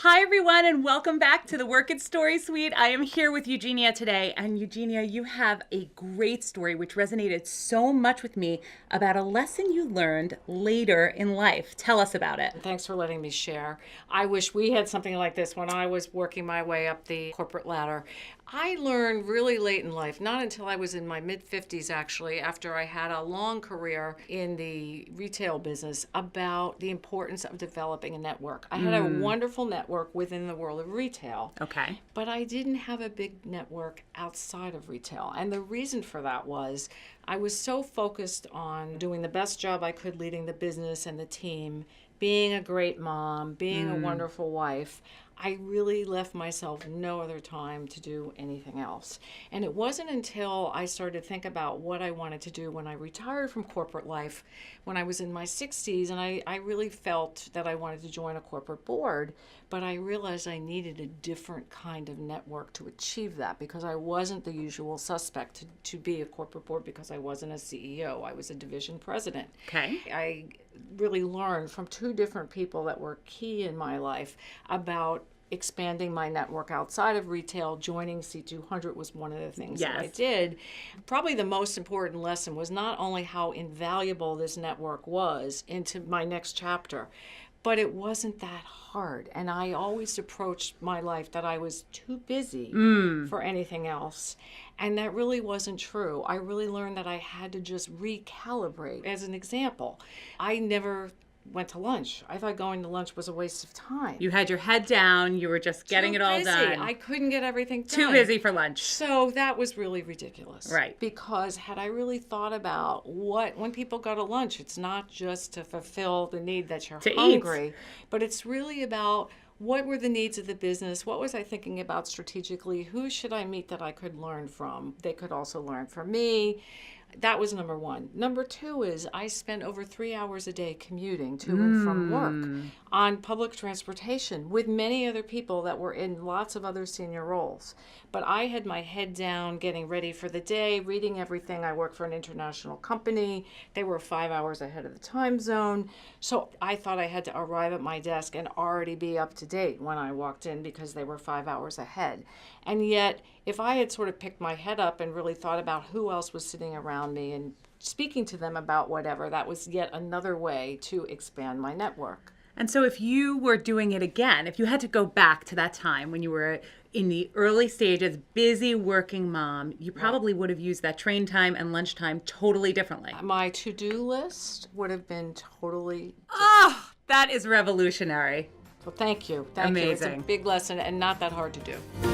Hi, everyone, and welcome back to the Work It Story Suite. I am here with Eugenia today. And Eugenia, you have a great story which resonated so much with me about a lesson you learned later in life. Tell us about it. Thanks for letting me share. I wish we had something like this when I was working my way up the corporate ladder. I learned really late in life, not until I was in my mid-50s actually, after I had a long career in the retail business, about the importance of developing a network. I had a wonderful network within the world of retail. Okay. But I didn't have a big network outside of retail. And the reason for that was I was so focused on doing the best job I could leading the business and the team, being a great mom, being a wonderful wife. I really left myself no other time to do anything else. And it wasn't until I started to think about what I wanted to do when I retired from corporate life, when I was in my 60s, and I really felt that I wanted to join a corporate board, but I realized I needed a different kind of network to achieve that because I wasn't the usual suspect to be a corporate board because I wasn't a CEO. I was a division president. Okay. I really learned from two different people that were key in my life about expanding my network outside of retail. Joining C200 was one of the things that I did. Probably the most important lesson was not only how invaluable this network was into my next chapter, but it wasn't that hard. And I always approached my life that I was too busy for anything else. And that really wasn't true. I really learned that I had to just recalibrate. As an example, I never went to lunch. I thought going to lunch was a waste of time. You had your head down. You were just getting it all done. I couldn't get everything done. Too busy for lunch. So that was really ridiculous. Right. Because had I really thought about when people go to lunch, it's not just to fulfill the need that you're hungry, but it's really about what were the needs of the business? What was I thinking about strategically? Who should I meet that I could learn from? They could also learn from me. That was number one. Number two is I spent over 3 hours a day commuting to and from work on public transportation with many other people that were in lots of other senior roles. But I had my head down, getting ready for the day, reading everything. I worked for an international company. They were 5 hours ahead of the time zone. So I thought I had to arrive at my desk and already be up to date when I walked in because they were 5 hours ahead. And yet, if I had sort of picked my head up and really thought about who else was sitting around me and speaking to them about whatever, that was yet another way to expand my network. And so if you were doing it again, if you had to go back to that time when you were in the early stages, busy working mom, you probably would have used that train time and lunchtime totally differently. My to-do list would have been totally different. Oh, that is revolutionary. Well, thank you. Amazing. You. It's a big lesson and not that hard to do.